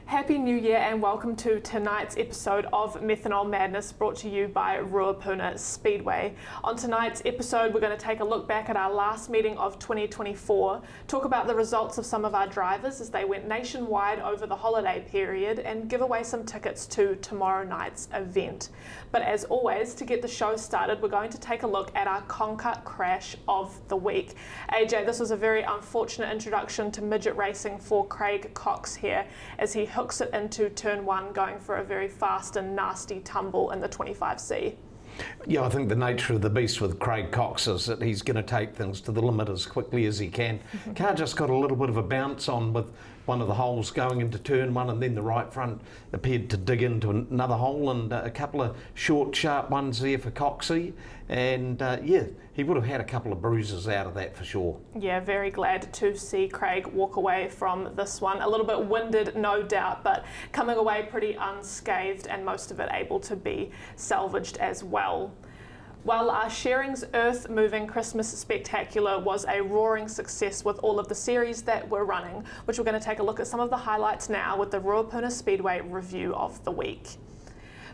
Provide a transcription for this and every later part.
Happy New Year and welcome to tonight's episode of Methanol Madness, brought to you by Ruapuna Speedway. On tonight's episode, we're going to take a look back at our last meeting of 2024, talk about the results of some of our drivers as they went nationwide over the holiday period, and give away some tickets to tomorrow night's event. But as always, to get the show started, we're going to take a look at our Concut Crash of the week. AJ, this was a very unfortunate introduction to midget racing for Craig Cox here, as he hooks it into turn one, going for a very fast and nasty tumble in the 25C. Yeah, I think the nature of the beast with Craig Cox is that he's going to take things to the limit as quickly as he can. Car just got a little bit of a bounce on with one of the holes going into turn one, and then the right front appeared to dig into another hole, and a couple of short, sharp ones there for Coxie. And yeah, he would have had a couple of bruises out of that for sure. Yeah, very glad to see Craig walk away from this one. A little bit winded, no doubt, but coming away pretty unscathed, and most of it able to be salvaged as well. Well, our Shearing's Earth Moving Christmas Spectacular was a roaring success with all of the series that were running, which we're going to take a look at some of the highlights now with the Ruapuna Speedway review of the week.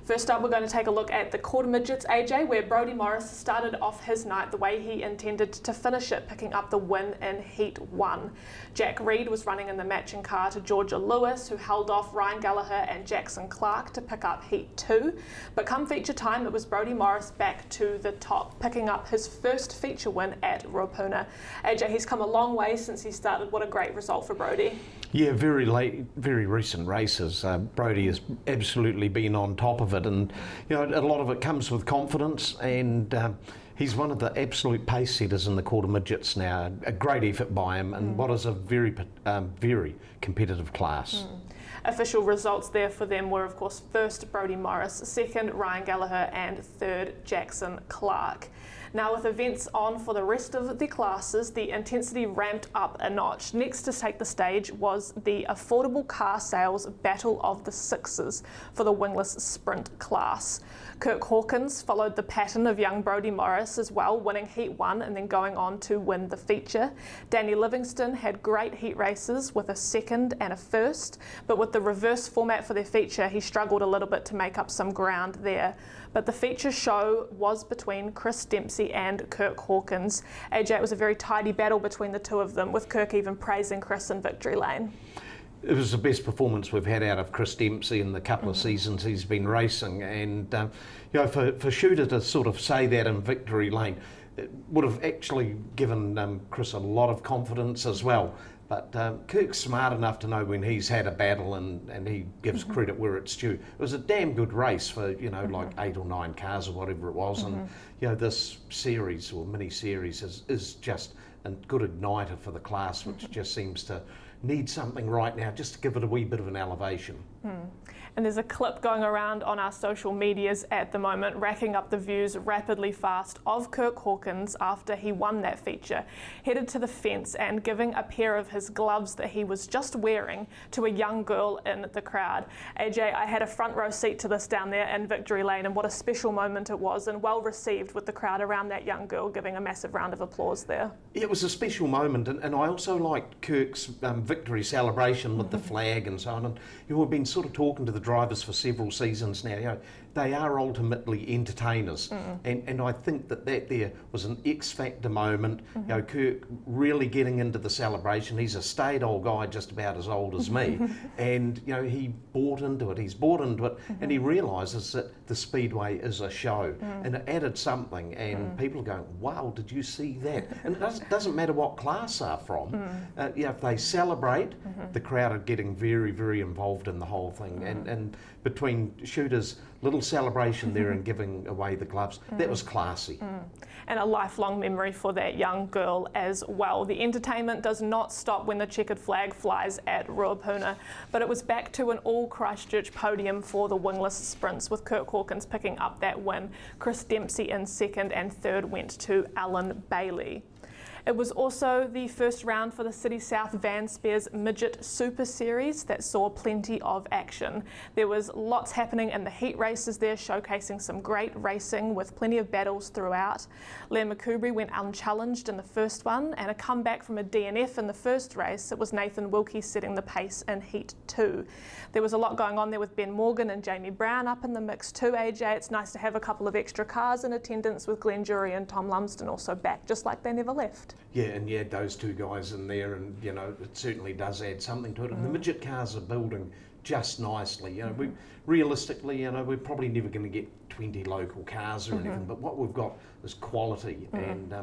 First up, we're going to take a look at the quarter midgets, AJ, where Brodie Morris started off his night the way he intended to finish it, picking up the win in Heat 1. Jack Reed was running in the matching car to Georgia Lewis, who held off Ryan Gallagher and Jackson Clark to pick up Heat 2. But come feature time, it was Brodie Morris back to the top, picking up his first feature win at Ruapuna. AJ, he's come a long way since he started. What a great result for Brodie. Yeah, very recent races. Brodie has absolutely been on top of it, and you know, a lot of it comes with confidence, and he's one of the absolute pace setters in the quarter midgets now. A great effort by him, and what is a very competitive class. Official results there for them were, of course, first Brodie Morris, second Ryan Gallagher, and third Jackson Clark. Now, with events on for the rest of the classes, the intensity ramped up a notch. Next to take the stage was the Affordable Car Sales Battle of the Sixes for the Wingless Sprint class. Kirk Hawkins followed the pattern of young Brodie Morris as well, winning Heat 1 and then going on to win the feature. Danny Livingston had great heat races with a second and a first, but with the reverse format for their feature, he struggled a little bit to make up some ground there. But the feature show was between Chris Dempsey and Kirk Hawkins. AJ, it was a very tidy battle between the two of them, with Kirk even praising Chris in victory lane. It was the best performance we've had out of Chris Dempsey in the couple of seasons he's been racing, and you know, for Shooter to sort of say that in victory lane, it would have actually given Chris a lot of confidence as well. But Kirk's smart enough to know when he's had a battle, and he gives credit where it's due. It was a damn good race for, you know, like 8 or 9 cars or whatever it was, and you know, this series or mini series is just a good igniter for the class, which just seems to need something right now, just to give it a wee bit of an elevation. And there's a clip going around on our social medias at the moment, racking up the views rapidly fast, of Kirk Hawkins after he won that feature, headed to the fence and giving a pair of his gloves that he was just wearing to a young girl in the crowd. AJ, I had a front row seat to this down there in victory lane, and what a special moment it was, and well received with the crowd around that young girl giving a massive round of applause there. It was a special moment, and I also liked Kirk's victory celebration with the flag and so on. And you know, we've been sort of talking to the drivers for several seasons now. You know, they are ultimately entertainers, and I think that there was an X factor moment. You know, Kirk really getting into the celebration. He's a staid old guy, just about as old as me, and you know, he bought into it. He's bought into it, and he realises that the Speedway is a show, and it added something. And people are going, "Wow, did you see that?" And it doesn't matter what class they're from. You know, if they celebrate, the crowd are getting very, very involved in the whole thing. And between Shooter's little celebration there and giving away the gloves, that was classy. And a lifelong memory for that young girl as well. The entertainment does not stop when the checkered flag flies at Ruapuna, but it was back to an all Christchurch podium for the wingless sprints, with Kirk Hawkins picking up that win. Chris Dempsey in second, and third went to Alan Bailey. It was also the first round for the City South Van Spears Midget Super Series that saw plenty of action. There was lots happening in the heat races there, showcasing some great racing with plenty of battles throughout. Liam McCoubry went unchallenged in the first one, and a comeback from a DNF in the first race. It was Nathan Wilkie setting the pace in Heat 2. There was a lot going on there with Ben Morgan and Jamie Brown up in the mix too, AJ. It's nice to have a couple of extra cars in attendance with Glenn Jury and Tom Lumsden also back, just like they never left. Yeah, and you had those two guys in there, and you know it certainly does add something to it. And the midget cars are building just nicely. You know, we realistically, you know, we're probably never going to get 20 local cars or anything, but what we've got is quality, and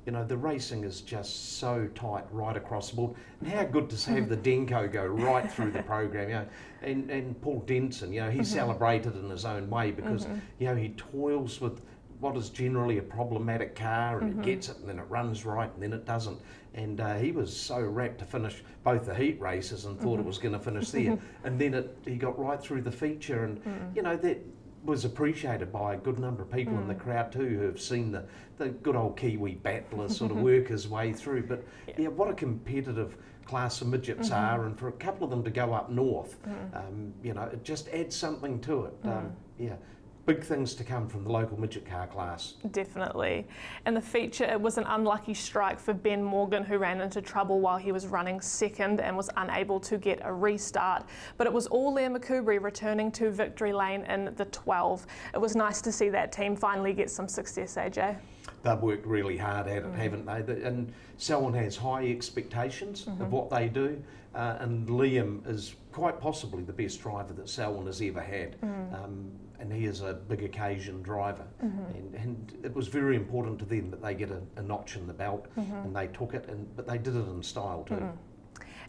you know, the racing is just so tight right across the board. And how good to have the Denko go right through the program, you know, and Paul Denson, you know, he celebrated in his own way because you know he toils with what is generally a problematic car, and it gets it, and then it runs right, and then it doesn't. And he was so rapt to finish both the heat races and thought it was going to finish there. And then he got right through the feature, and you know, that was appreciated by a good number of people in the crowd too, who have seen the good old Kiwi battler sort of work his way through. But yeah, what a competitive class of midgets are, and for a couple of them to go up north, you know, it just adds something to it. Yeah. Big things to come from the local midget car class. Definitely. In the feature, it was an unlucky strike for Ben Morgan, who ran into trouble while he was running second and was unable to get a restart. But it was all Liam McCoubry returning to victory lane in the 12. It was nice to see that team finally get some success, AJ. They've worked really hard at it, haven't they? And Selwyn has high expectations of what they do, and Liam is quite possibly the best driver that Selwyn has ever had. And he is a big occasion driver, and it was very important to them that they get a notch in the belt, and they took it, but they did it in style too.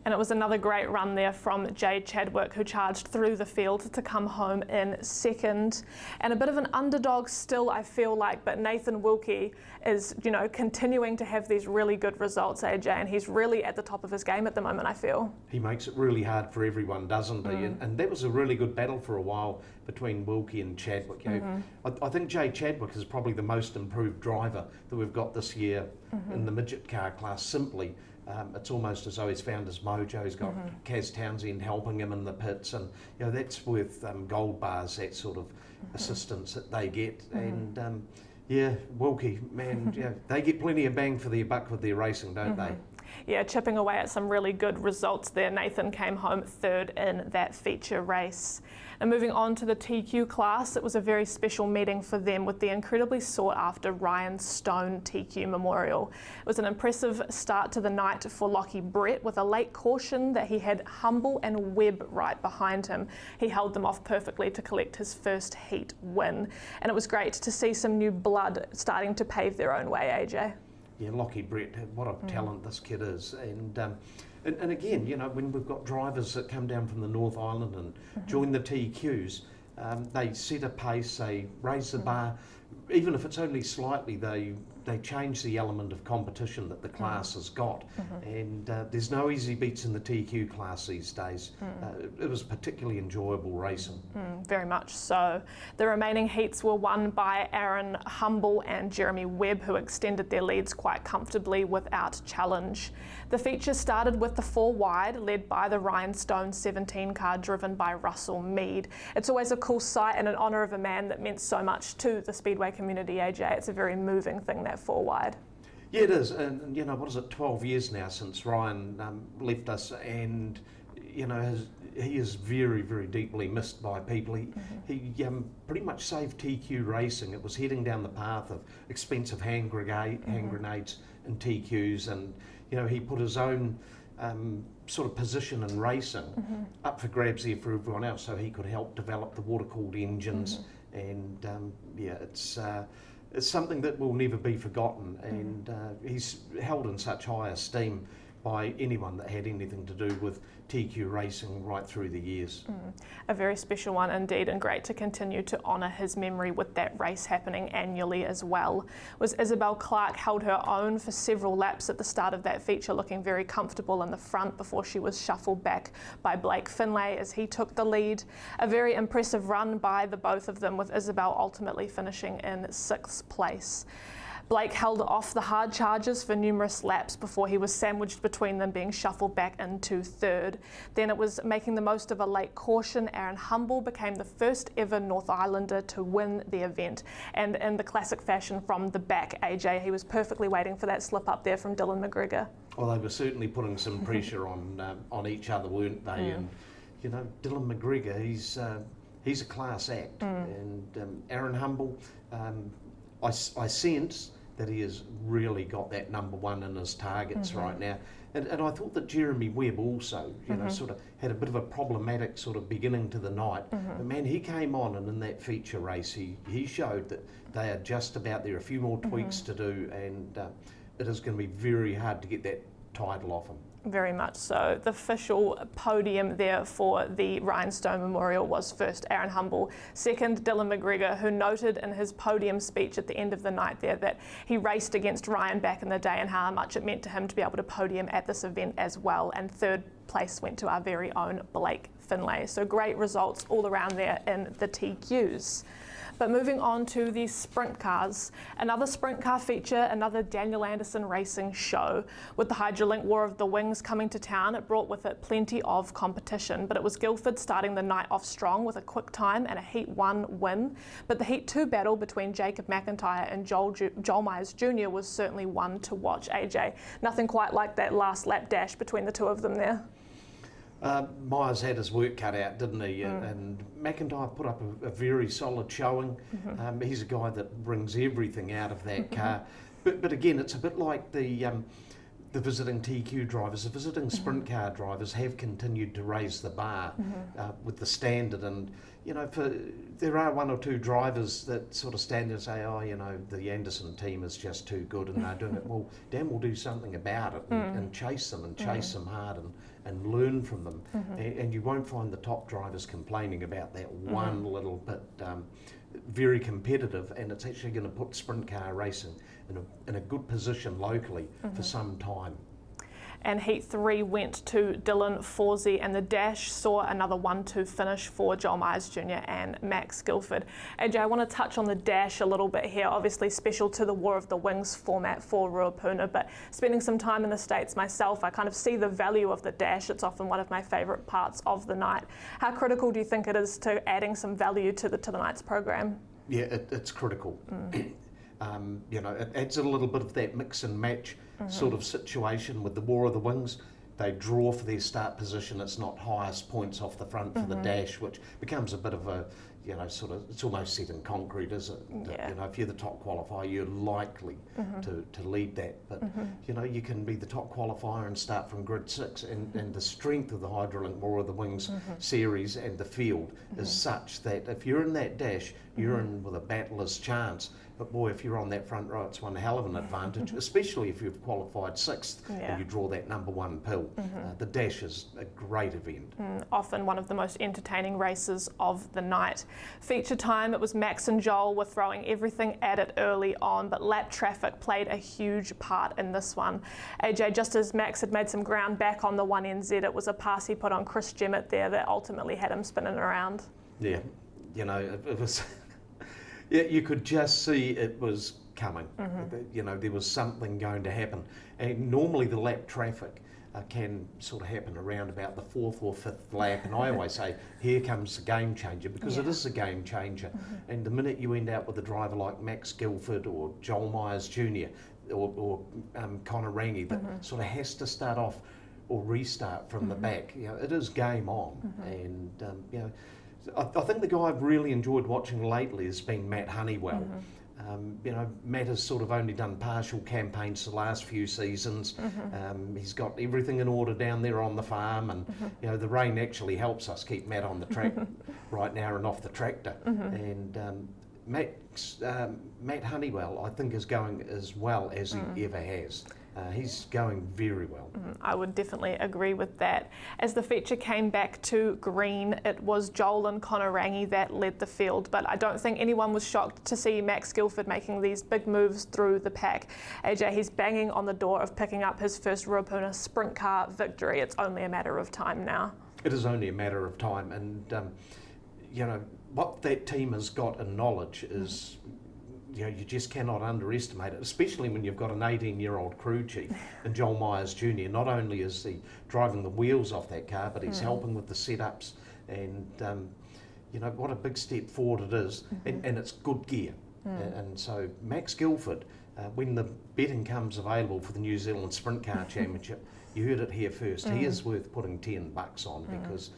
And it was another great run there from Jay Chadwick, who charged through the field to come home in second. And a bit of an underdog still, I feel like, but Nathan Wilkie is, you know, continuing to have these really good results, AJ, and he's really at the top of his game at the moment, I feel. He makes it really hard for everyone, doesn't he? And that was a really good battle for a while between Wilkie and Chadwick. You know, I think Jay Chadwick is probably the most improved driver that we've got this year in the midget car class, simply. It's almost as though he's found his mojo. He's got Kaz Townsend helping him in the pits, and you know, that's with gold bars, that sort of assistance that they get. And yeah, Wilkie, man, yeah, they get plenty of bang for their buck with their racing, don't they? Yeah, chipping away at some really good results there. Nathan came home third in that feature race. And moving on to the TQ class, it was a very special meeting for them with the incredibly sought after Ryan Stone TQ Memorial. It was an impressive start to the night for Lockie Brett with a late caution that he had Humble and Webb right behind him. He held them off perfectly to collect his first heat win. And it was great to see some new blood starting to pave their own way, AJ. Yeah, Lockie Brett, what a talent this kid is. And again, you know, when we've got drivers that come down from the North Island and join the TQs, they set a pace, they raise the bar, even if it's only slightly, they change the element of competition that the class has got. And there's no easy beats in the TQ class these days. It was particularly enjoyable racing. Very much so. The remaining heats were won by Aaron Humble and Jeremy Webb, who extended their leads quite comfortably without challenge. The feature started with the 4 wide, led by the Ryan Stone 17 car driven by Russell Mead. It's always a cool sight and in honour of a man that meant so much to the Speedway community, AJ. It's a very moving thing, that 4 wide. Yeah, it is. And you know, what is it, 12 years now since Ryan left us, and you know, he is very, very deeply missed by people. He pretty much saved TQ racing. It was heading down the path of expensive hand grenades and TQs, and you know, he put his own sort of position in racing up for grabs there for everyone else, so he could help develop the water-cooled engines. And yeah, it's something that will never be forgotten, and he's held in such high esteem by anyone that had anything to do with TQ racing right through the years. A very special one indeed, and great to continue to honour his memory with that race happening annually as well. Was Isabel Clark held her own for several laps at the start of that feature, looking very comfortable in the front before she was shuffled back by Blake Finlay as he took the lead. A very impressive run by the both of them, with Isabel ultimately finishing in 6th place. Blake held off the hard charges for numerous laps before he was sandwiched between them, being shuffled back into third. Then it was making the most of a late caution. Aaron Humble became the first ever North Islander to win the event, and in the classic fashion from the back, AJ, he was perfectly waiting for that slip up there from Dylan McGregor. Well, they were certainly putting some pressure on each other, weren't they? And you know, Dylan McGregor, he's a class act, and Aaron Humble, I sense that he has really got that number one in his targets right now. And I thought that Jeremy Webb also, you know, sort of had a bit of a problematic sort of beginning to the night. But man, he came on, and in that feature race, he showed that they are just about there. A few more tweaks to do, and it is going to be very hard to get that title off him. Very much so. The official podium there for the Rhinestone Memorial was first Aaron Humble, second Dylan McGregor, who noted in his podium speech at the end of the night there that he raced against Ryan back in the day and how much it meant to him to be able to podium at this event as well. And third place went to our very own Blake Finlay. So great results all around there in the TQs. But moving on to the sprint cars, another sprint car feature, another Daniel Anderson racing show. With the Hydrolink War of the Wings coming to town, it brought with it plenty of competition, but it was Guildford starting the night off strong with a quick time and a Heat 1 win. But the Heat 2 battle between Jacob McIntyre and Joel Myers Jr. was certainly one to watch, AJ. Nothing quite like that last lap dash between the two of them there. Myers had his work cut out, didn't he? And McIntyre put up a very solid showing. He's a guy that brings everything out of that car. But again, it's a bit like the visiting TQ drivers. The visiting sprint car drivers have continued to raise the bar with the standard. And, you know, there are one or two drivers that sort of stand and say, oh, you know, the Anderson team is just too good and they're doing it. Well, Dan will do something about it and chase them and chase them hard and learn from them. And you won't find the top drivers complaining about that one little bit. Very competitive, and it's actually going to put sprint car racing in a good position locally for some time. And Heat 3 went to Dylan Forsey, and the dash saw another 1-2 finish for Joel Myers Jr. and Max Guildford. AJ, I want to touch on the dash a little bit here, obviously special to the War of the Wings format for Ruapuna, but spending some time in the States myself, I kind of see the value of the dash. It's often one of my favourite parts of the night. How critical do you think it is to adding some value to the night's program? Yeah, it's critical. You know, it adds a little bit of that mix and match sort of situation with the War of the Wings. They draw for their start position. It's not highest points off the front for the dash, which becomes a bit of a, you know, sort of, it's almost set in concrete, is it? Yeah. You know, if you're the top qualifier, you're likely to lead that. But, you know, you can be the top qualifier and start from grid 6. And the strength of the Hydrolink War of the Wings series and the field is such that if you're in that dash, you're in with a battler's chance. But boy, if you're on that front row, it's one hell of an advantage, especially if you've qualified 6th and you draw that number 1 pill. The dash is a great event. Often one of the most entertaining races of the night. Feature time, it was Max and Joel were throwing everything at it early on, but lap traffic played a huge part in this one. AJ, just as Max had made some ground back on the 1NZ, it was a pass he put on Chris Jemmett there that ultimately had him spinning around. Yeah, you know, it was... Yeah, you could just see it was coming. You know, there was something going to happen. And normally the lap traffic can sort of happen around about the 4th or 5th lap. And I always say, here comes the game changer, because it is a game changer. And the minute you end up with a driver like Max Guildford or Joel Myers Jr. or Connor Rangi that sort of has to start off or restart from the back, you know, it is game on. And, you know, I think the guy I've really enjoyed watching lately has been Matt Honeywell. You know, Matt has sort of only done partial campaigns the last few seasons. He's got everything in order down there on the farm, and you know, the rain actually helps us keep Matt on the track right now and off the tractor. And Matt Honeywell, I think, is going as well as he ever has. He's going very well. I would definitely agree with that. As the feature came back to green, it was Joel and Connor Rangi that led the field, but I don't think anyone was shocked to see Max Guildford making these big moves through the pack. AJ, he's banging on the door of picking up his first Ruapuna sprint car victory. It's only a matter of time now. It is only a matter of time, and you know, what that team has got in knowledge is you just cannot underestimate it, especially when you've got an 18-year-old crew chief and Joel Myers Jr. Not only is he driving the wheels off that car, but he's helping with the setups, and what a big step forward it is, and it's good gear. And so Max Guilford, when the betting comes available for the New Zealand Sprint Car Championship, you heard it here first, he is worth putting $10 on, because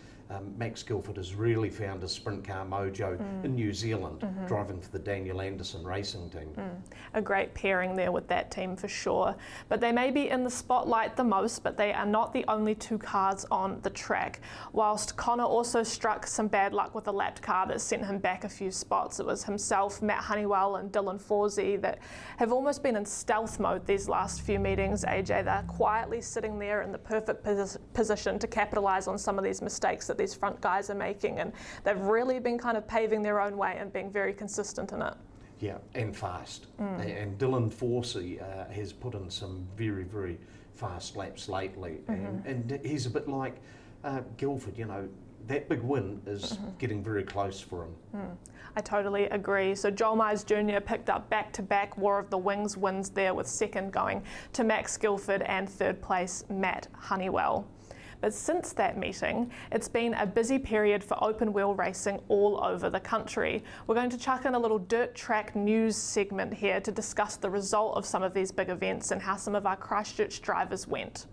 Max Guilford has really found his sprint car mojo in New Zealand, driving for the Daniel Anderson racing team. A great pairing there with that team for sure. But they may be in the spotlight the most, but they are not the only two cars on the track. Whilst Connor also struck some bad luck with a lapped car that sent him back a few spots, it was himself, Matt Honeywell and Dylan Forsey that have almost been in stealth mode these last few meetings, AJ. They're quietly sitting there in the perfect position to capitalise on some of these mistakes that these front guys are making, and they've really been kind of paving their own way and being very consistent in it. Yeah, and fast. And Dylan Forsey has put in some very, very fast laps lately, and he's a bit like Guilford, that big win is getting very close for him. I totally agree. So Joel Myers Jr. picked up back-to-back War of the Wings wins there, with second going to Max Guilford and third place Matt Honeywell. But since that meeting, it's been a busy period for open wheel racing all over the country. We're going to chuck in a little dirt track news segment here to discuss the result of some of these big events and how some of our Christchurch drivers went.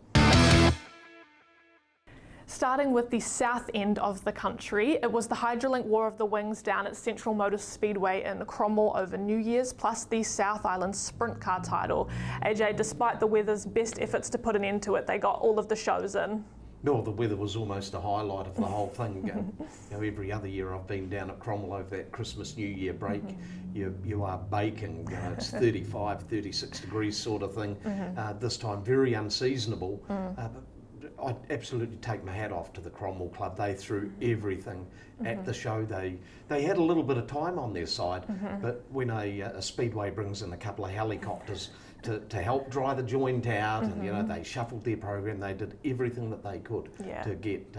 Starting with the south end of the country, it was the Hydrolink War of the Wings down at Central Motor Speedway in Cromwell over New Year's, plus the South Island Sprint Car title. AJ, despite the weather's best efforts to put an end to it, they got all of the shows in. No, the weather was almost the highlight of the whole thing. Every other year I've been down at Cromwell over that Christmas New Year break, you are baking. It's 35, 36 degrees sort of thing. This time very unseasonable. I'd absolutely take my hat off to the Cromwell Club. They threw everything at the show. They had a little bit of time on their side, but when a speedway brings in a couple of helicopters to help dry the joint out, and they shuffled their program, they did everything that they could to get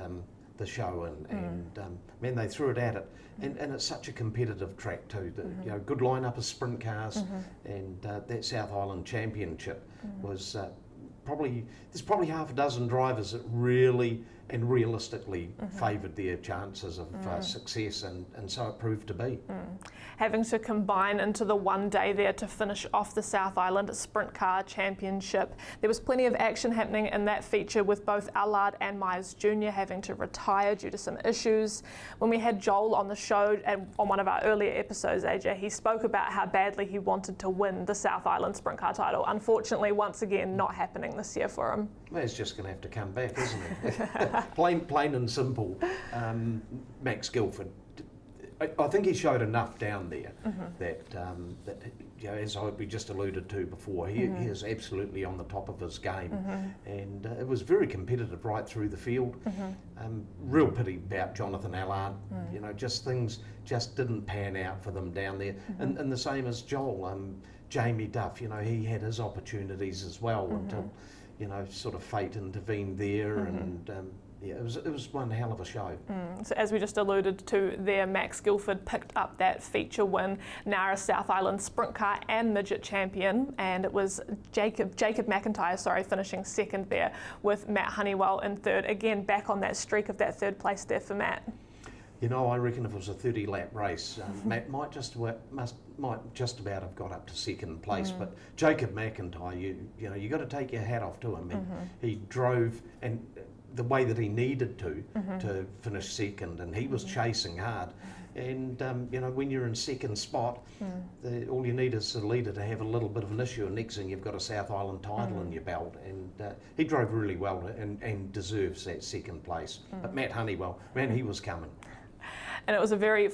the show in, and man, they threw it at it, and it's such a competitive track too. Good lineup of sprint cars, and that South Island Championship was there's probably half a dozen drivers that really and realistically favoured their chances of success, and so it proved to be. Having to combine into the one day there to finish off the South Island Sprint Car Championship. There was plenty of action happening in that feature, with both Allard and Myers Jr. having to retire due to some issues. When we had Joel on the show and on one of our earlier episodes, AJ, he spoke about how badly he wanted to win the South Island Sprint Car title. Unfortunately, once again, not happening this year for him. Well, he's just going to have to come back, isn't he? plain and simple. Max Guilford, I think he showed enough down there that as we just alluded to before, he is absolutely on the top of his game, and it was very competitive right through the field. Real pity about Jonathan Allard. Just things just didn't pan out for them down there, and the same as Joel. Jamie Duff, he had his opportunities as well until sort of fate intervened there, and it was one hell of a show. So as we just alluded to there, Max Guilford picked up that feature win, now a South Island Sprint Car and Midget champion, and it was Jacob McIntyre, finishing second there, with Matt Honeywell in third. Again, back on that streak of that third place there for Matt. I reckon if it was a 30-lap race, Matt might just about have got up to second place. But Jacob McIntyre, you got to take your hat off to him. He drove, and the way that he needed to finish second, and he was chasing hard. And when you're in second spot, all you need is a leader to have a little bit of an issue, and next thing you've got a South Island title in your belt. And he drove really well and deserves that second place. But Matt Honeywell, man, he was coming. And it was a very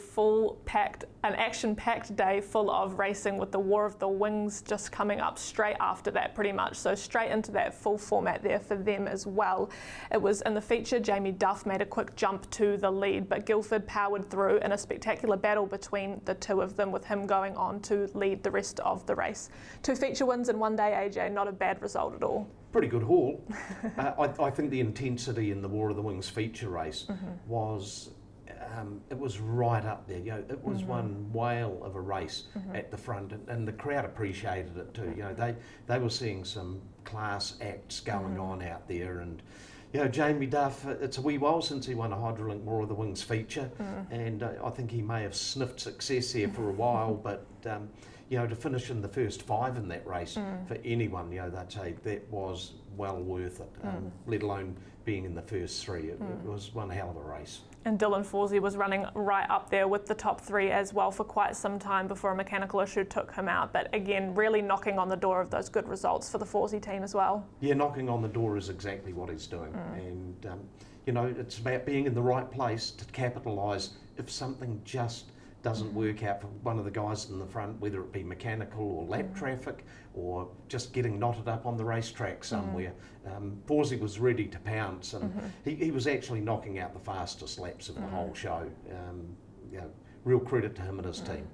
action-packed day full of racing, with the War of the Wings just coming up straight after that pretty much. So straight into that full format there for them as well. It was in the feature, Jamie Duff made a quick jump to the lead, but Guilford powered through in a spectacular battle between the two of them, with him going on to lead the rest of the race. 2 feature wins in one day, AJ, not a bad result at all. Pretty good haul. I think the intensity in the War of the Wings feature race was it was right up there. You know, it was one whale of a race at the front, and the crowd appreciated it too. You know, they were seeing some class acts going on out there, and you know, Jamie Duff, it's a wee while since he won a Hydrolink Roar of the Wings feature, and I think he may have sniffed success here for a while, but you know, to finish in the first 5 in that race, for anyone, you know, they'd say that was well worth it, let alone being in the first 3. It was one hell of a race. And Dylan Forsey was running right up there with the top 3 as well for quite some time before a mechanical issue took him out. But again, really knocking on the door of those good results for the Forsey team as well. Yeah, knocking on the door is exactly what he's doing. And, you know, it's about being in the right place to capitalise if something just doesn't work out for one of the guys in the front, whether it be mechanical or lap traffic or just getting knotted up on the racetrack somewhere. Forsey was ready to pounce, and he was actually knocking out the fastest laps of the whole show. You know, real credit to him and his team.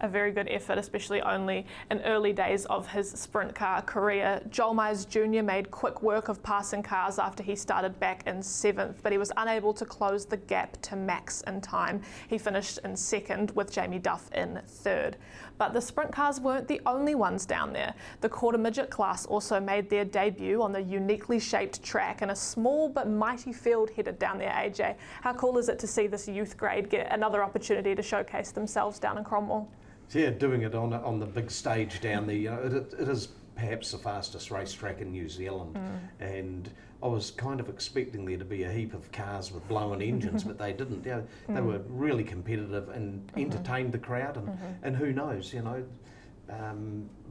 A very good effort, especially only in early days of his sprint car career. Joel Myers Jr. made quick work of passing cars after he started back in 7th, but he was unable to close the gap to Max in time. He finished in 2nd with Jamie Duff in 3rd. But the sprint cars weren't the only ones down there. The quarter midget class also made their debut on the uniquely shaped track in a small but mighty field headed down there, AJ. How cool is it to see this youth grade get another opportunity to showcase themselves down in Cromwell? Yeah, doing it on the big stage down there, you know, it is perhaps the fastest racetrack in New Zealand, and I was kind of expecting there to be a heap of cars with blown engines, but they didn't. You know, they were really competitive and entertained the crowd, and who knows, you know.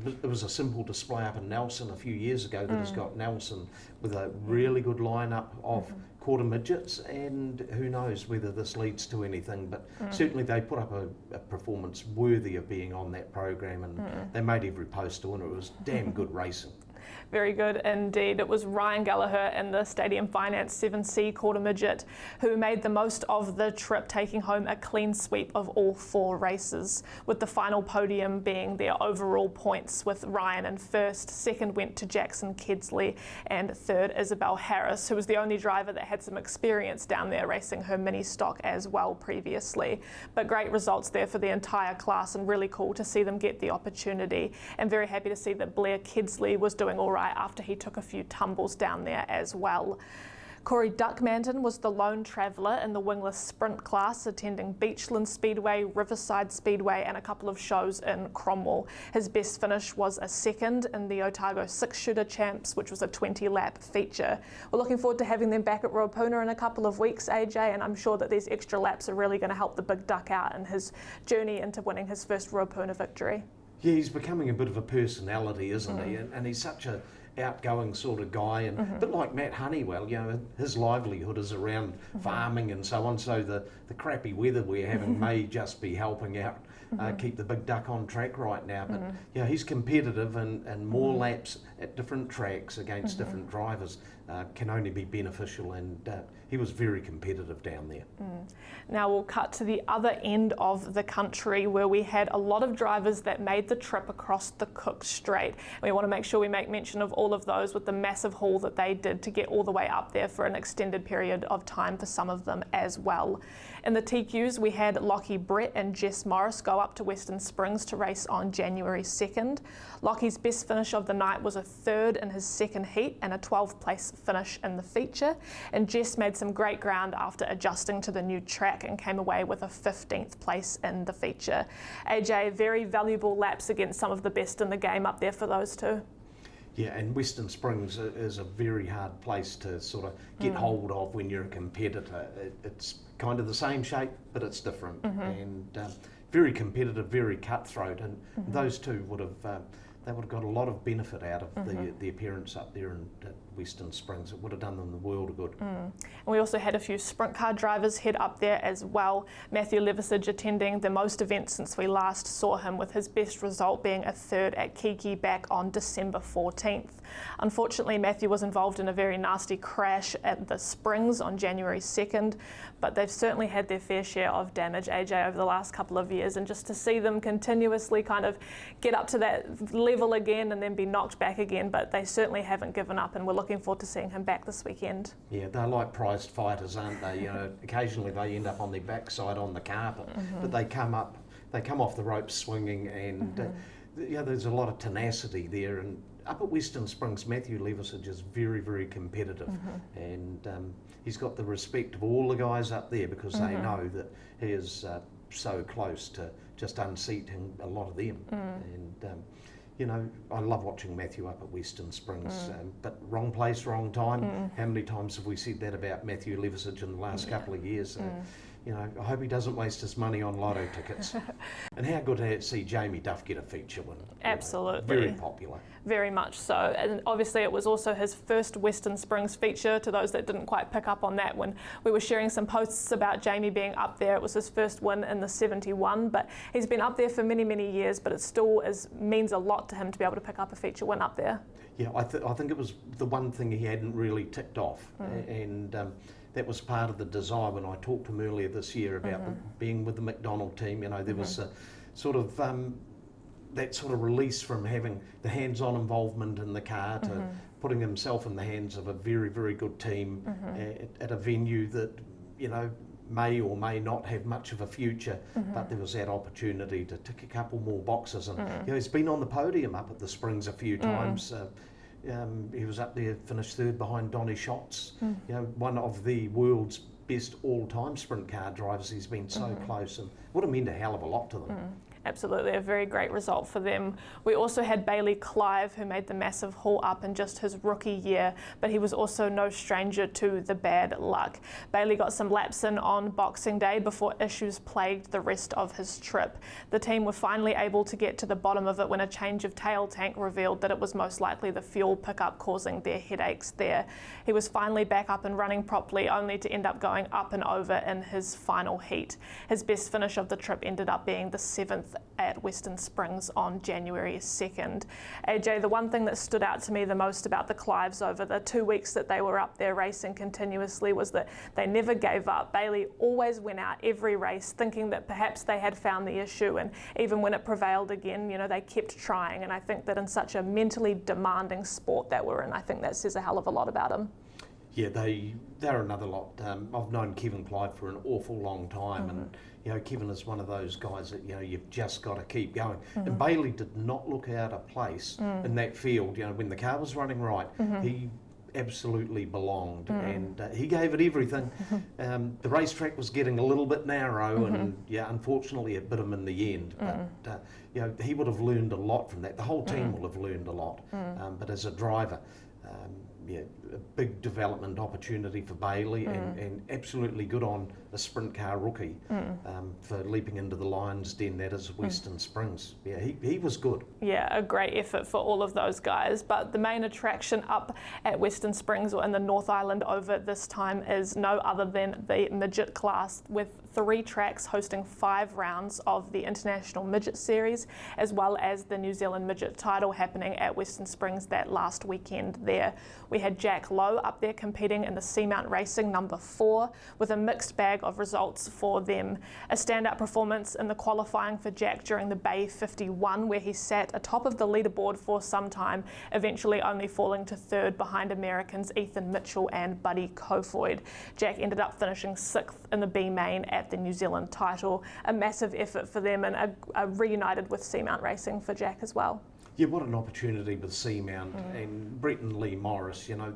It was a simple display up in Nelson a few years ago that has got Nelson with a really good lineup of quarter midgets, and who knows whether this leads to anything, but certainly they put up a performance worthy of being on that program, and they made every post to win. It was damn good racing. Very good indeed. It was Ryan Gallagher in the Stadium Finance 7C quarter midget who made the most of the trip, taking home a clean sweep of all 4 races, with the final podium being their overall points, with Ryan in 1st, 2nd went to Jackson Kedsley, and 3rd Isabel Harris, who was the only driver that had some experience down there racing her mini stock as well previously. But great results there for the entire class, and really cool to see them get the opportunity, and very happy to see that Blair Kedsley was doing all right after he took a few tumbles down there as well. Corey Duckmanton was the lone traveller in the Wingless sprint class, attending Beachland Speedway, Riverside Speedway and a couple of shows in Cromwell. His best finish was a 2nd in the Otago 6-shooter champs, which was a 20-lap feature. We're looking forward to having them back at Ruapuna in a couple of weeks, AJ, and I'm sure that these extra laps are really going to help the big duck out in his journey into winning his first Ruapuna victory. Yeah, he's becoming a bit of a personality, isn't he? And he's such a outgoing sort of guy, and a bit like Matt Honeywell, you know, his livelihood is around farming and so on, so the crappy weather we're having may just be helping out keep the big duck on track right now. But yeah, he's competitive, and more laps at different tracks against different drivers can only be beneficial, and he was very competitive down there. Now we'll cut to the other end of the country, where we had a lot of drivers that made the trip across the Cook Strait. We want to make sure we make mention of all of those, with the massive haul that they did to get all the way up there for an extended period of time for some of them as well. In the TQs, we had Lockie Brett and Jess Morris go up to Western Springs to race on January 2nd. Lockie's best finish of the night was a 3rd in his 2nd heat and a 12th place finish in the feature, and Jess made some great ground after adjusting to the new track and came away with a 15th place in the feature. AJ, very valuable laps against some of the best in the game up there for those two. Yeah, and Western Springs is a very hard place to sort of get hold of when you're a competitor. It's kind of the same shape, but it's different, and very competitive, very cutthroat, and those two would have got a lot of benefit out of the appearance up there at Western Springs. It would have done them the world of good. And we also had a few sprint car drivers head up there as well. Matthew Levisage attending the most events since we last saw him, with his best result being a 3rd at Kiki back on December 14th. Unfortunately, Matthew was involved in a very nasty crash at the Springs on January 2nd, but they've certainly had their fair share of damage, AJ, over the last couple of years, and just to see them continuously kind of get up to that level level again and then be knocked back again, but they certainly haven't given up, and we're looking forward to seeing him back this weekend. Yeah, they're like prized fighters, aren't they? You know, occasionally they end up on their backside on the carpet, but they come off the ropes swinging, and there's a lot of tenacity there. And up at Western Springs, Matthew Levisage is very, very competitive, and he's got the respect of all the guys up there because they know that he is so close to just unseating a lot of them. And you know, I love watching Matthew up at Western Springs, but wrong place, wrong time. How many times have we said that about Matthew Levisage in the last couple of years? You know, I hope he doesn't waste his money on lotto tickets. And how good to see Jamie Duff get a feature win. Absolutely. Very popular. Very much so. And obviously it was also his first Western Springs feature. To those that didn't quite pick up on that, when we were sharing some posts about Jamie being up there, it was his first win in the 71, but he's been up there for many, many years, but it still means a lot to him to be able to pick up a feature win up there. Yeah, I think it was the one thing he hadn't really ticked off, and that was part of the desire when I talked to him earlier this year about being with the McDonald team. You know, there was a sort of that sort of release from having the hands-on involvement in the car to putting himself in the hands of a very, very good team at a venue that, you know, may or may not have much of a future, but there was that opportunity to tick a couple more boxes. And you know, he's been on the podium up at the Springs a few times. He was up there, finished third behind Donny Schatz, you know, one of the world's best all-time sprint car drivers. He's been so close, and would have meant a hell of a lot to them. Absolutely, a very great result for them. We also had Bailey Clive, who made the massive haul up in just his rookie year, but he was also no stranger to the bad luck. Bailey got some laps in on Boxing Day before issues plagued the rest of his trip. The team were finally able to get to the bottom of it when a change of tail tank revealed that it was most likely the fuel pickup causing their headaches there. He was finally back up and running properly, only to end up going up and over in his final heat. His best finish of the trip ended up being the 7th at Western Springs on January 2nd. AJ, the one thing that stood out to me the most about the Clives over the 2 weeks that they were up there racing continuously was that they never gave up. Bailey always went out every race thinking that perhaps they had found the issue, and even when it prevailed again, you know, they kept trying. And I think that in such a mentally demanding sport that we're in, I think that says a hell of a lot about them. Yeah, they're another lot. I've known Kevin Clyde for an awful long time, and you know, Kevin is one of those guys that, you know, you've just got to keep going. And Bailey did not look out of place in that field. You know, when the car was running right, he absolutely belonged, and he gave it everything. The racetrack was getting a little bit narrow, and yeah, unfortunately it bit him in the end. But you know, he would have learned a lot from that. The whole team will have learned a lot. But as a driver, yeah, a big development opportunity for Bailey, and absolutely good on a sprint car rookie for leaping into the lion's den that is Western Springs. Yeah, he was good. Yeah, a great effort for all of those guys. But the main attraction up at Western Springs or in the North Island over this time is no other than the Midget class, with 3 tracks hosting 5 rounds of the International Midget Series, as well as the New Zealand Midget title happening at Western Springs that last weekend there. We had Jack Lowe up there competing in the Seamount Racing number 4 with a mixed bag of results for them. A standout performance in the qualifying for Jack during the Bay 51, where he sat atop of the leaderboard for some time, eventually only falling to 3rd behind Americans Ethan Mitchell and Buddy Kofoid. Jack ended up finishing 6th in the B main at the New Zealand title. A massive effort for them, and a reunited with Seamount Racing for Jack as well. Yeah, what an opportunity with Seamount and Brett and Lee Morris. You know,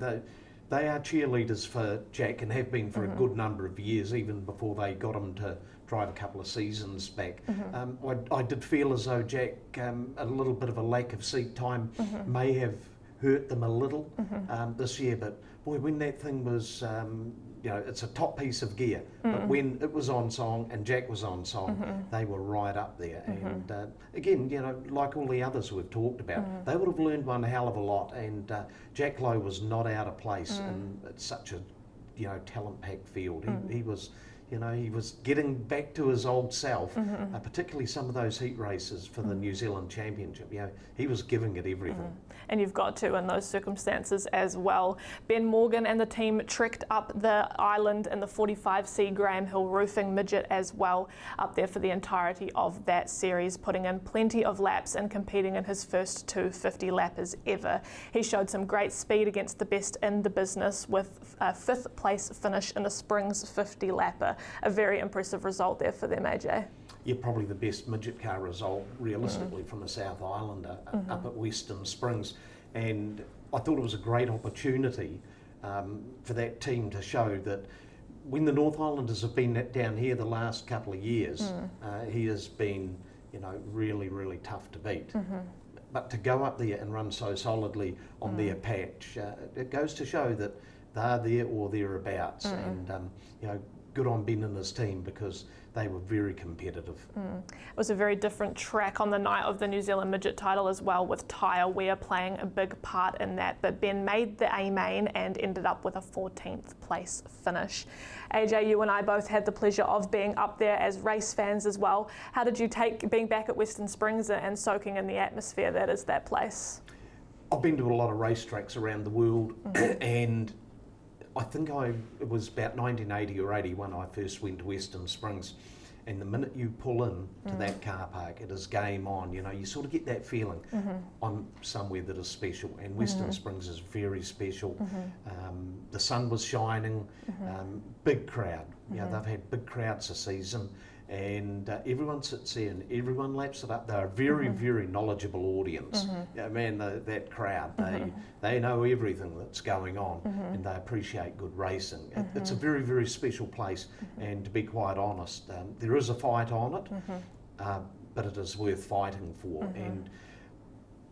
they are cheerleaders for Jack and have been for a good number of years, even before they got him to drive a couple of seasons back. I did feel as though Jack, a little bit of a lack of seat time may have hurt them a little this year, but boy, when that thing was, you know, it's a top piece of gear, but when it was on song and Jack was on song, they were right up there. And again, you know, like all the others we've talked about, they would have learned one hell of a lot, and Jack Lowe was not out of place in such a, you know, talent-packed field. He was, You know, he was getting back to his old self, particularly some of those heat races for the New Zealand Championship. You know, he was giving it everything. And you've got to in those circumstances as well. Ben Morgan and the team trekked up the island in the 45C Graham Hill roofing midget as well, up there for the entirety of that series, putting in plenty of laps and competing in his first 2 50-lappers ever. He showed some great speed against the best in the business with a 5th place finish in the Springs 50-lapper. A very impressive result there for them, AJ. Yeah, probably the best midget car result realistically from a South Islander up at Western Springs. And I thought it was a great opportunity for that team to show that when the North Islanders have been down here the last couple of years, he has been, you know, really, really tough to beat. But to go up there and run so solidly on their patch, it goes to show that they're there or thereabouts. And, you know, good on Ben and his team because they were very competitive. It was a very different track on the night of the New Zealand Midget title as well, with tyre wear playing a big part in that. But Ben made the A-main and ended up with a 14th place finish. AJ, you and I both had the pleasure of being up there as race fans as well. How did you take being back at Western Springs and soaking in the atmosphere that is that place? I've been to a lot of racetracks around the world and I think it was about 1980 or 80 when I first went to Western Springs, and the minute you pull in to that car park, it is game on. You know, you sort of get that feeling I'm somewhere that is special, and Western Springs is very special. The sun was shining, big crowd. You know, they've had big crowds this season, and everyone sits there and everyone laps it up. They're a very, very knowledgeable audience. Yeah, man, that crowd, they know everything that's going on, and they appreciate good racing. It's a very, very special place, and to be quite honest, there is a fight on it, but it is worth fighting for. And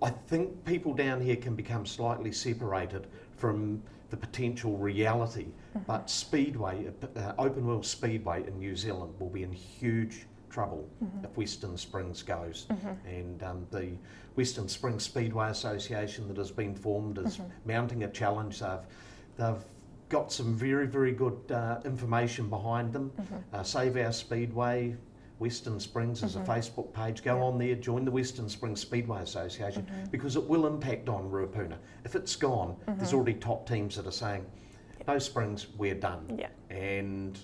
I think people down here can become slightly separated from the potential reality, but Speedway, open wheel Speedway in New Zealand will be in huge trouble if Western Springs goes. And the Western Springs Speedway Association that has been formed is mounting a challenge. They've got some very, very good information behind them. Save Our Speedway, Western Springs is a Facebook page. Go on there, join the Western Springs Speedway Association because it will impact on Ruapuna. If it's gone, there's already top teams that are saying, no Springs, we're done. And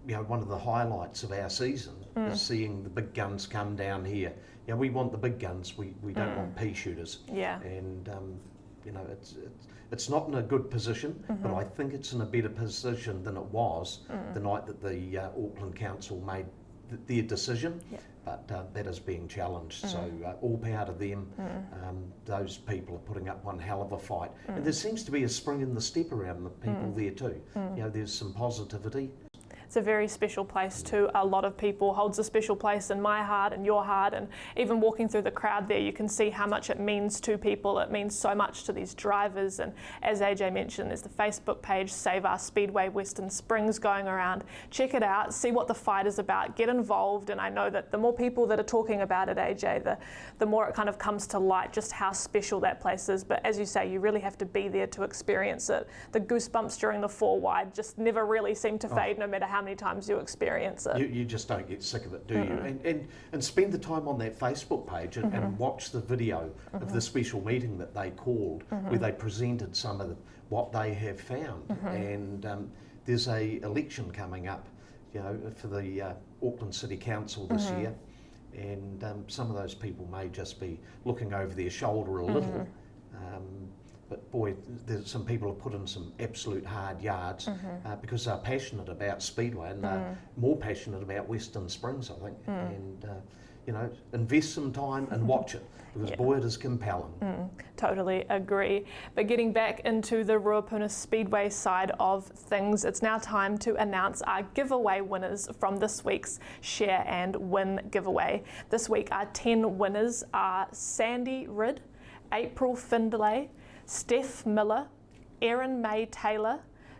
you know, one of the highlights of our season is seeing the big guns come down here. You know, we want the big guns. We don't want pea shooters. And you know, it's not in a good position, but I think it's in a better position than it was the night that the Auckland Council made their decision, but that is being challenged. So all power to them. Those people are putting up one hell of a fight, and there seems to be a spring in the step around the people there too. You know, there's some positivity. It's a very special place to a lot of people, holds a special place in my heart and your heart, and even walking through the crowd there you can see how much it means to people. It means so much to these drivers, and as AJ mentioned, there's the Facebook page Save Our Speedway Western Springs going around. Check it out, see what the fight is about, get involved, and I know that the more people that are talking about it, AJ, the more it kind of comes to light just how special that place is. But as you say, you really have to be there to experience it. The goosebumps during the 4 wide just never really seem to fade, no matter how many times you experience it. You just don't get sick of it, do you? And spend the time on that Facebook page and watch the video of the special meeting that they called, where they presented some of what they have found. And there's a election coming up, you know, for the Auckland City Council this year, and some of those people may just be looking over their shoulder a little. But boy, there's some people have put in some absolute hard yards because they're passionate about Speedway, and they're more passionate about Western Springs, I think. And you know, invest some time and watch it because boy, it is compelling. Totally agree. But getting back into the Ruapuna Speedway side of things, it's now time to announce our giveaway winners from this week's Share and Win giveaway. This week our 10 winners are Sandy Ridd, April Findlay, Steph Miller, Erin May Taylor,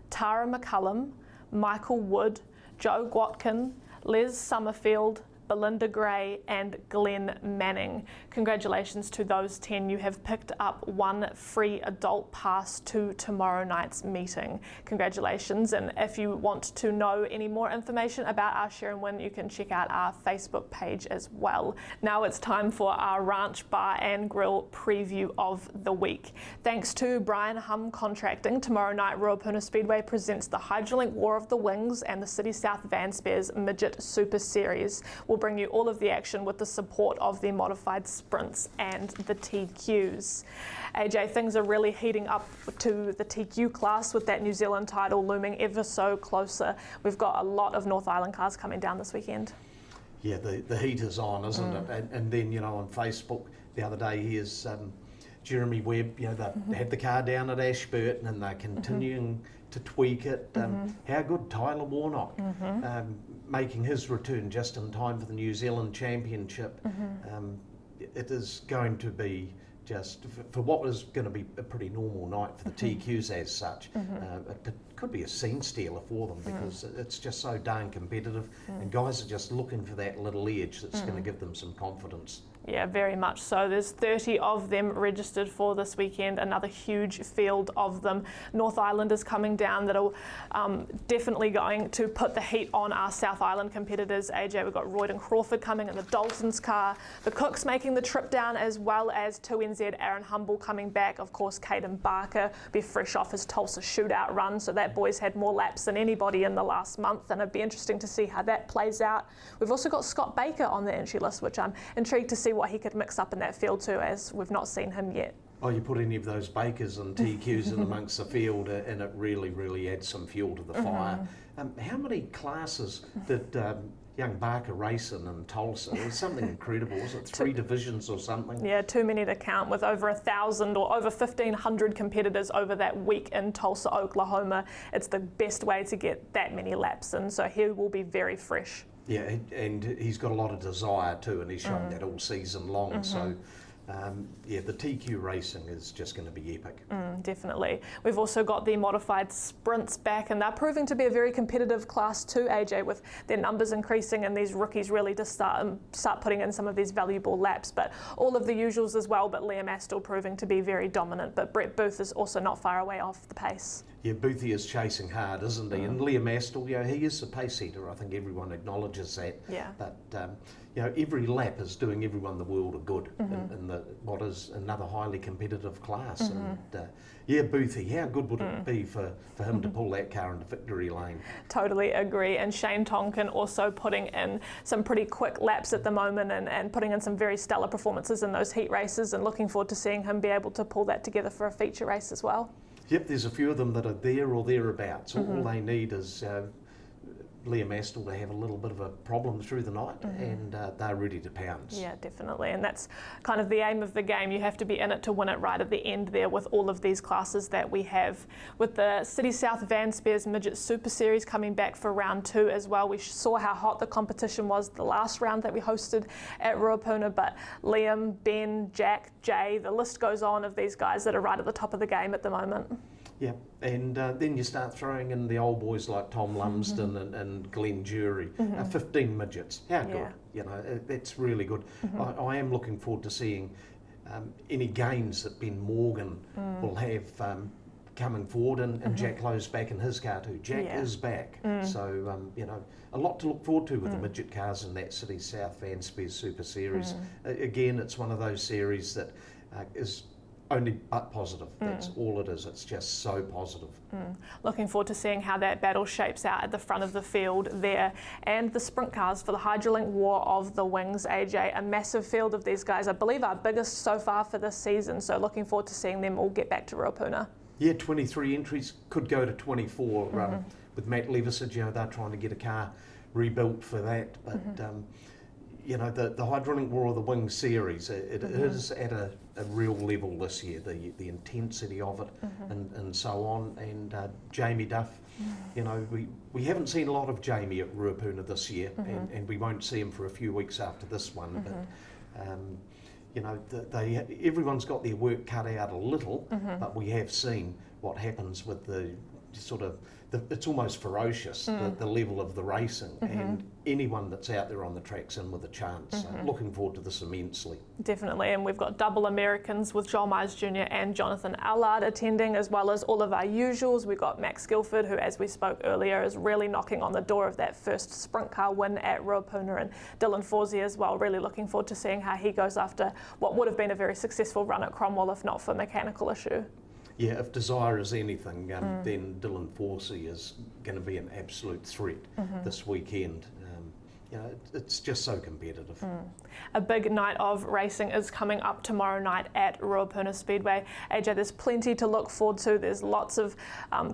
Tara McCullum, Michael Wood, Joe Watkin, Les Summerfield, Belinda Gray and Glenn Manning. Congratulations to those 10. You have picked up one free adult pass to tomorrow night's meeting. Congratulations, and if you want to know any more information about our Share and Win, you can check out our Facebook page as well. Now it's time for our Ranch Bar and Grill preview of the week. Thanks to Brian Hum Contracting, tomorrow night Ruapuna Speedway presents the Hydrolink War of the Wings and the City South Van Spares Midget Super Series. We'll bring you all of the action with the support of the modified sprints and the TQs. AJ, things are really heating up to the TQ class with that New Zealand title looming ever so closer. We've got a lot of North Island cars coming down this weekend. Yeah, the heat is on, isn't it? And then, you know, on Facebook the other day, here's Jeremy Webb, you know, they had the car down at Ashburton and they're continuing to tweak it. How good Tyler Warnock, making his return just in time for the New Zealand Championship. It is going to be just, for what was going to be a pretty normal night for the TQs as such, it could be a scene stealer for them because it's just so darn competitive and guys are just looking for that little edge that's going to give them some confidence. Yeah, very much so. There's 30 of them registered for this weekend, another huge field of them. North Islanders coming down that are definitely going to put the heat on our South Island competitors. AJ, we've got Royden Crawford coming in the Dalton's car, the Cooks making the trip down, as well as 2NZ Aaron Humble coming back. Of course, Caden Barker be fresh off his Tulsa shootout run, so that boy's had more laps than anybody in the last month, and it'd be interesting to see how that plays out. We've also got Scott Baker on the entry list, which I'm intrigued to see what he could mix up in that field too, as we've not seen him yet. Oh, you put any of those Bakers and TQs in amongst the field and it really adds some fuel to the fire. How many classes did young Barker race in Tulsa? It was something incredible. Was it 3 divisions or something? Yeah, too many to count, with over 1,000 or over 1,500 competitors over that week in Tulsa, Oklahoma. It's the best way to get that many laps in, so he will be very fresh. Yeah, and he's got a lot of desire too, and he's shown that all season long. So, yeah, the TQ racing is just going to be epic. Definitely. We've also got the modified sprints back, and they're proving to be a very competitive class too, AJ, with their numbers increasing and these rookies really to start putting in some of these valuable laps. But all of the usuals as well, but Liam Astle proving to be very dominant. But Brett Booth is also not far away off the pace. Yeah, Boothie is chasing hard, isn't he? And Liam Astle, you know, he is a pace setter. I think everyone acknowledges that. Yeah. But you know, every lap is doing everyone the world of good in the what is another highly competitive class. And yeah, Boothie, how good would it be for him to pull that car into victory lane? Totally agree. And Shane Tonkin also putting in some pretty quick laps at the moment and putting in some very stellar performances in those heat races, and looking forward to seeing him be able to pull that together for a feature race as well. Yep, there's a few of them that are there or thereabouts. All they need is Liam Astle to have a little bit of a problem through the night, and they're ready to pounce. Yeah, definitely, and that's kind of the aim of the game. You have to be in it to win it right at the end there with all of these classes that we have. With the City South Van Spares Midget Super Series coming back for round 2 as well. We saw how hot the competition was the last round that we hosted at Ruapuna, but Liam, Ben, Jack, Jay, the list goes on of these guys that are right at the top of the game at the moment. Yeah, and then you start throwing in the old boys like Tom Lumsden and Glenn Jury, 15 midgets. How good, you know, it's really good. I am looking forward to seeing any gains that Ben Morgan will have coming forward, and Jack Lowe's back in his car too. Jack is back, so you know, a lot to look forward to with the midget cars in that City South Van Spares Super Series. Again, it's one of those series that is only but positive. That's all it is. It's just so positive. Looking forward to seeing how that battle shapes out at the front of the field there. And the sprint cars for the Hydrolink War of the Wings, AJ, a massive field of these guys. I believe our biggest so far for this season, so looking forward to seeing them all get back to Ruapuna. Yeah, 23 entries, could go to 24 with Matt Levisage. You know, they're trying to get a car rebuilt for that, but you know, the Hydrolink War of the Wings series, it is at a real level this year, the intensity of it and so on. And Jamie Duff, you know, we haven't seen a lot of Jamie at Ruapuna this year, and we won't see him for a few weeks after this one. But you know, everyone's got their work cut out a little, but we have seen what happens with the it's almost ferocious, the level of the racing, and anyone that's out there on the track's in with a chance. So looking forward to this immensely. Definitely, and we've got double Americans with Joel Myers Jr. and Jonathan Allard attending, as well as all of our usuals. We've got Max Guilford, who, as we spoke earlier, is really knocking on the door of that first sprint car win at Ruapuna, and Dylan Forsey as well. Really looking forward to seeing how he goes after what would have been a very successful run at Cromwell if not for a mechanical issue. Yeah, if desire is anything, then Dylan Forsey is going to be an absolute threat this weekend. It's just so competitive. A big night of racing is coming up tomorrow night at Ruapuna Speedway. AJ, there's plenty to look forward to. There's lots of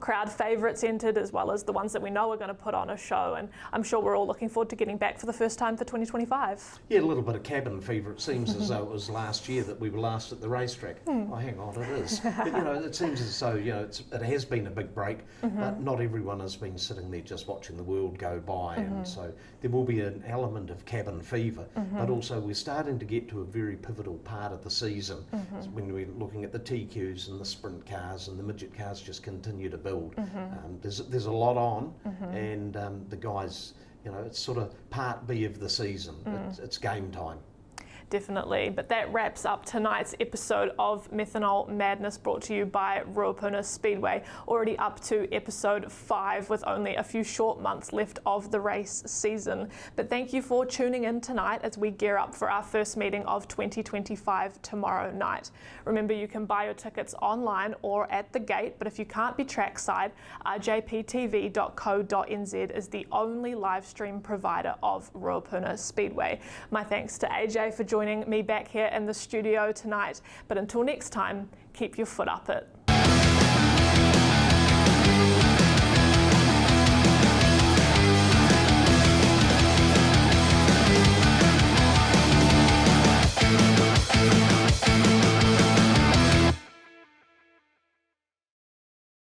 crowd favourites entered, as well as the ones that we know are going to put on a show, and I'm sure we're all looking forward to getting back for the first time for 2025. Yeah, a little bit of cabin fever. It seems as though it was last year that we were last at the racetrack. Oh, hang on, it is. But it seems as though it has been a big break, but not everyone has been sitting there just watching the world go by, and so there will be an element of cabin fever, but also we're starting to get to a very pivotal part of the season when we're looking at the TQs and the sprint cars, and the midget cars just continue to build. There's a lot on, and the guys, it's sort of part B of the season. It's game time. Definitely, but that wraps up tonight's episode of Methanol Madness, brought to you by Ruapuna Speedway, already up to episode 5 with only a few short months left of the race season. But thank you for tuning in tonight as we gear up for our first meeting of 2025 tomorrow night. Remember, you can buy your tickets online or at the gate, but if you can't be trackside, RJPTV.co.nz is the only live stream provider of Ruapuna Speedway. My thanks to AJ for joining me back here in the studio tonight, but until next time, keep your foot up it.